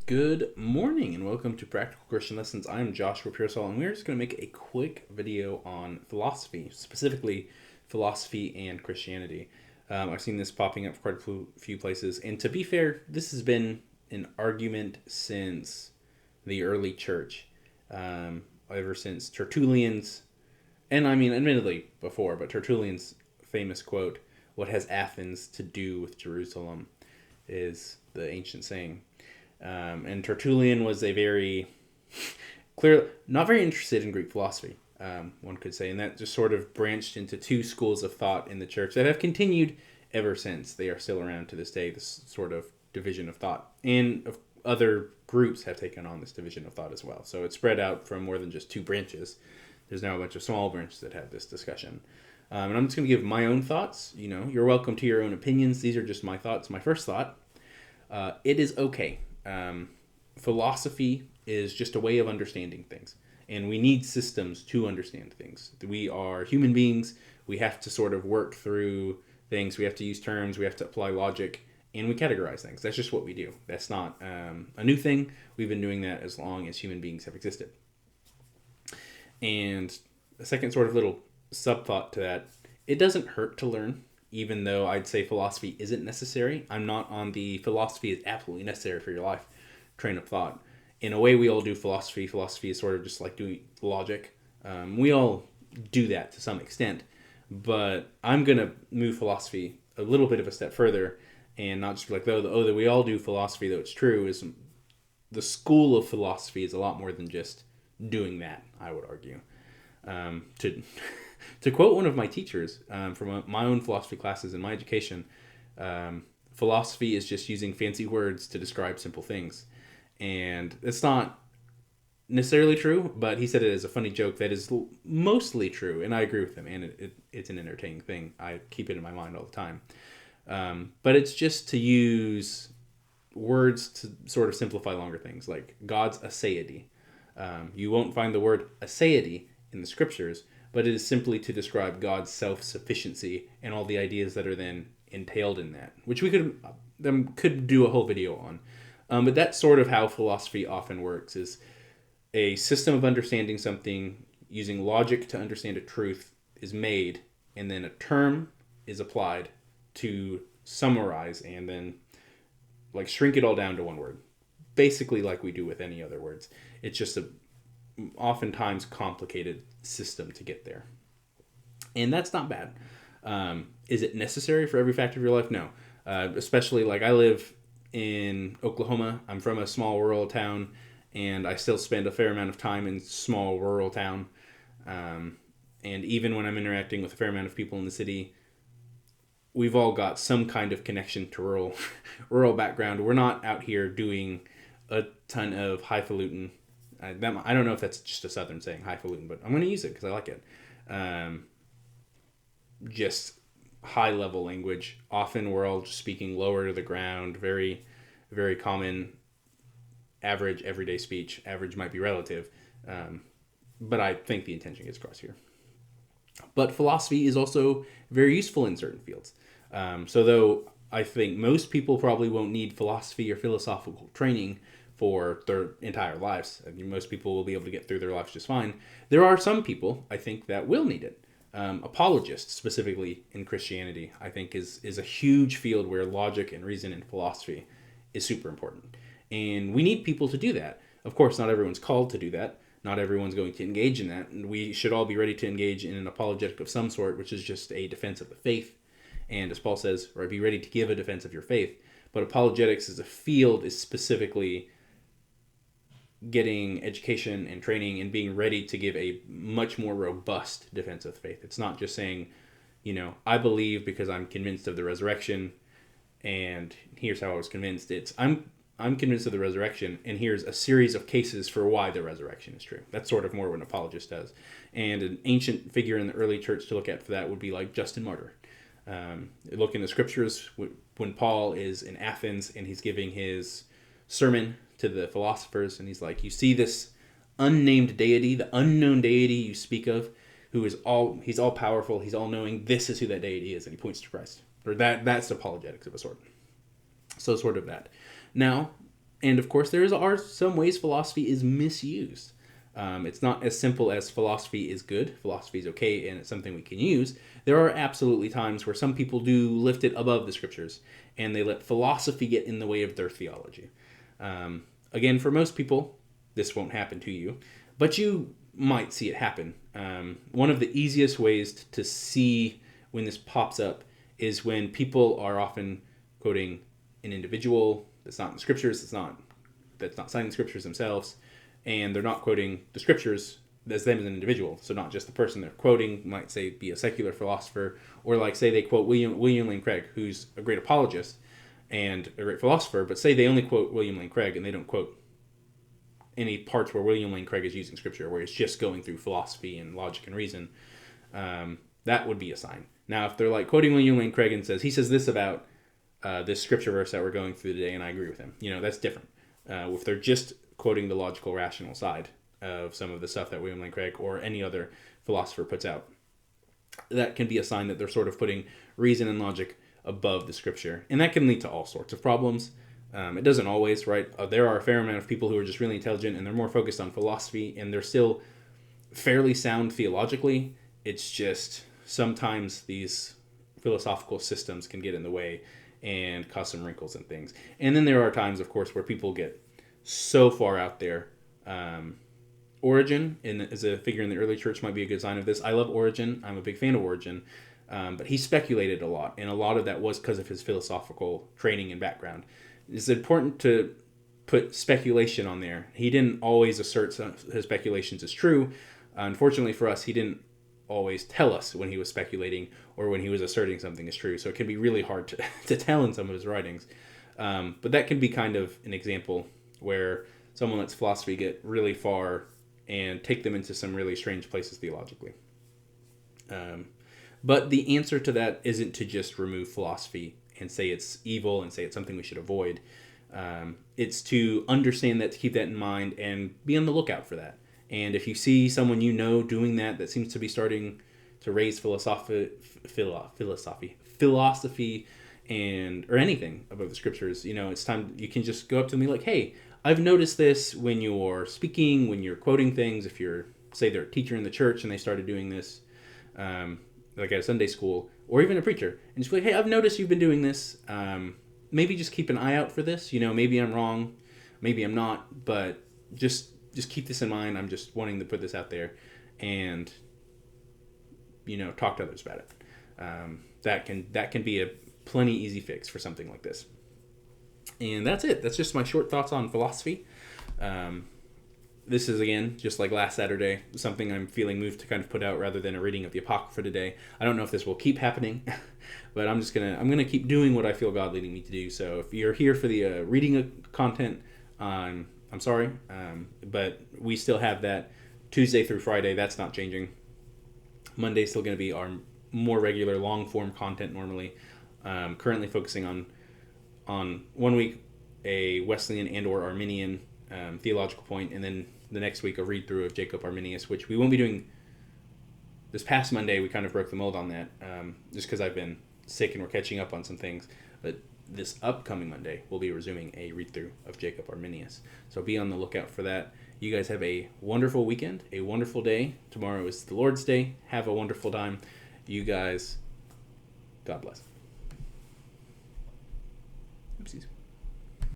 Good morning and welcome to Practical Christian Lessons. I'm Joshua Pearsall and we're just going to make a quick video on philosophy, specifically philosophy and Christianity. I've seen this popping up quite a few places, and to be fair, this has been an argument since the early church, ever since Tertullian's, and I mean admittedly before, but Tertullian's famous quote, "What has Athens to do with Jerusalem?" is the ancient saying. And Tertullian was a very clear, not very interested in Greek philosophy, one could say, and that just sort of branched into two schools of thought in the church that have continued ever since. They are still around to this day, this sort of division of thought, and other groups have taken on this division of thought as well. So it's spread out from more than just two branches. There's now a bunch of small branches that have this discussion. And I'm just going to give my own thoughts. You know, you're welcome to your own opinions. These are just my thoughts. My first thought, it is okay. Philosophy is just a way of understanding things, and we need systems to understand things. We are human beings. We have to sort of work through things. We have to use terms. We have to apply logic, and we categorize things. That's just what we do. That's not a new thing. We've been doing that as long as human beings have existed. And a second sort of little sub-thought to that, it doesn't hurt to learn, even though I'd say philosophy isn't necessary. I'm not on the philosophy is absolutely necessary for your life train of thought. In a way, we all do philosophy. Philosophy is sort of just like doing logic. We all do that to some extent, but I'm going to move philosophy a little bit of a step further and not just be like, that we all do philosophy, though it's true, is the school of philosophy is a lot more than just doing that, I would argue. To quote one of my teachers from my own philosophy classes in my education, philosophy is just using fancy words to describe simple things. And it's not necessarily true, but he said it as a funny joke that is mostly true, and I agree with him, and it's an entertaining thing. I keep it in my mind all the time. But it's just to use words to sort of simplify longer things, like God's aseity. You won't find the word aseity in the scriptures, but it is simply to describe God's self-sufficiency and all the ideas that are then entailed in that, which we could do a whole video on. But that's sort of how philosophy often works, is a system of understanding something using logic to understand a truth is made, and then a term is applied to summarize and then like shrink it all down to one word. Basically like we do with any other words. It's just a oftentimes complicated system to get there. And that's not bad. Is it necessary for every factor of your life? No. Especially like I live in Oklahoma. I'm from a small rural town, and I still spend a fair amount of time in small rural town. And even when I'm interacting with a fair amount of people in the city, we've all got some kind of connection to rural background. We're not out here doing a ton of highfalutin. I don't know if that's just a Southern saying, highfalutin, but I'm going to use it because I like it. Just high-level language. Often we're all just speaking lower to the ground, very, very common, average, everyday speech. Average might be relative, but I think the intention gets across here. But philosophy is also very useful in certain fields. So though I think most people probably won't need philosophy or philosophical training for their entire lives. I mean, most people will be able to get through their lives just fine. There are some people, I think, that will need it. Apologists, specifically in Christianity, I think is a huge field where logic and reason and philosophy is super important. And we need people to do that. Of course, not everyone's called to do that. Not everyone's going to engage in that. And we should all be ready to engage in an apologetic of some sort, which is just a defense of the faith. And as Paul says, or be ready to give a defense of your faith. But apologetics as a field is specifically getting education and training and being ready to give a much more robust defense of the faith. It's not just saying, I believe because I'm convinced of the resurrection, and here's how I was convinced. It's I'm convinced of the resurrection, and here's a series of cases for why the resurrection is true. That's sort of more what an apologist does. And an ancient figure in the early church to look at for that would be like Justin Martyr. Look in the scriptures when Paul is in Athens and he's giving his sermon to the philosophers, and he's like, you see this unnamed deity, the unknown deity you speak of, he's all powerful, he's all knowing, this is who that deity is, and he points to Christ. Or that's apologetics of a sort. So sort of that. Now, And of course, are some ways philosophy is misused. It's not as simple as philosophy is good, philosophy is okay, and it's something we can use. There are absolutely times where some people do lift it above the scriptures, and they let philosophy get in the way of their theology. Again, for most people, this won't happen to you, but you might see it happen. One of the easiest ways to see when this pops up is when people are often quoting an individual that's not in the scriptures, that's not citing the scriptures themselves, and they're not quoting the scriptures as them as an individual. So not just the person they're quoting might say be a secular philosopher, or like say they quote William Lane Craig, who's a great apologist and a great philosopher, but say they only quote William Lane Craig and they don't quote any parts where William Lane Craig is using scripture, where it's just going through philosophy and logic and reason. That would be a sign. Now, if they're like quoting William Lane Craig and he says this about this scripture verse that we're going through today, and I agree with him, that's different. If they're just quoting the logical, rational side of some of the stuff that William Lane Craig or any other philosopher puts out, that can be a sign that they're sort of putting reason and logic above the scripture. And that can lead to all sorts of problems. It doesn't always, right? There are a fair amount of people who are just really intelligent and they're more focused on philosophy and they're still fairly sound theologically. It's just sometimes these philosophical systems can get in the way and cause some wrinkles and things. And then there are times, of course, where people get so far out there. Origen, as a figure in the early church, might be a good sign of this. I love Origen. I'm a big fan of Origen. But he speculated a lot, and a lot of that was because of his philosophical training and background. It's important to put speculation on there. He didn't always assert his speculations as true. Unfortunately for us, he didn't always tell us when he was speculating or when he was asserting something as true. So it can be really hard to tell in some of his writings. But that can be kind of an example where someone lets philosophy get really far and take them into some really strange places theologically. But the answer to that isn't to just remove philosophy and say it's evil and say it's something we should avoid. It's to understand that, to keep that in mind, and be on the lookout for that. And if you see someone doing that seems to be starting to raise philosophy, and or anything above the scriptures, it's time you can just go up to them and be like, hey, I've noticed this when you're speaking, when you're quoting things. If say they're a teacher in the church and they started doing this, like at a Sunday school, or even a preacher, and just be like, hey, I've noticed you've been doing this. Maybe just keep an eye out for this. Maybe I'm wrong, maybe I'm not, but just keep this in mind. I'm just wanting to put this out there, and talk to others about it. That can be a plenty easy fix for something like this. And that's it. That's just my short thoughts on philosophy. This is, again, just like last Saturday, something I'm feeling moved to kind of put out rather than a reading of the Apocrypha today. I don't know if this will keep happening, but I'm gonna keep doing what I feel God leading me to do. So if you're here for the reading of content, I'm sorry, but we still have that Tuesday through Friday. That's not changing. Monday's still going to be our more regular long form content normally. Currently focusing on 1 week a Wesleyan and or Arminian theological point, and then the next week a read through of Jacob Arminius, which we won't be doing this past Monday. We kind of broke the mold on that just because I've been sick and we're catching up on some things. But this upcoming Monday we'll be resuming a read through of Jacob Arminius. So be on the lookout for that. You guys have a wonderful weekend, a wonderful day. Tomorrow is the Lord's Day. Have a wonderful time. You guys, God bless. Oopsies.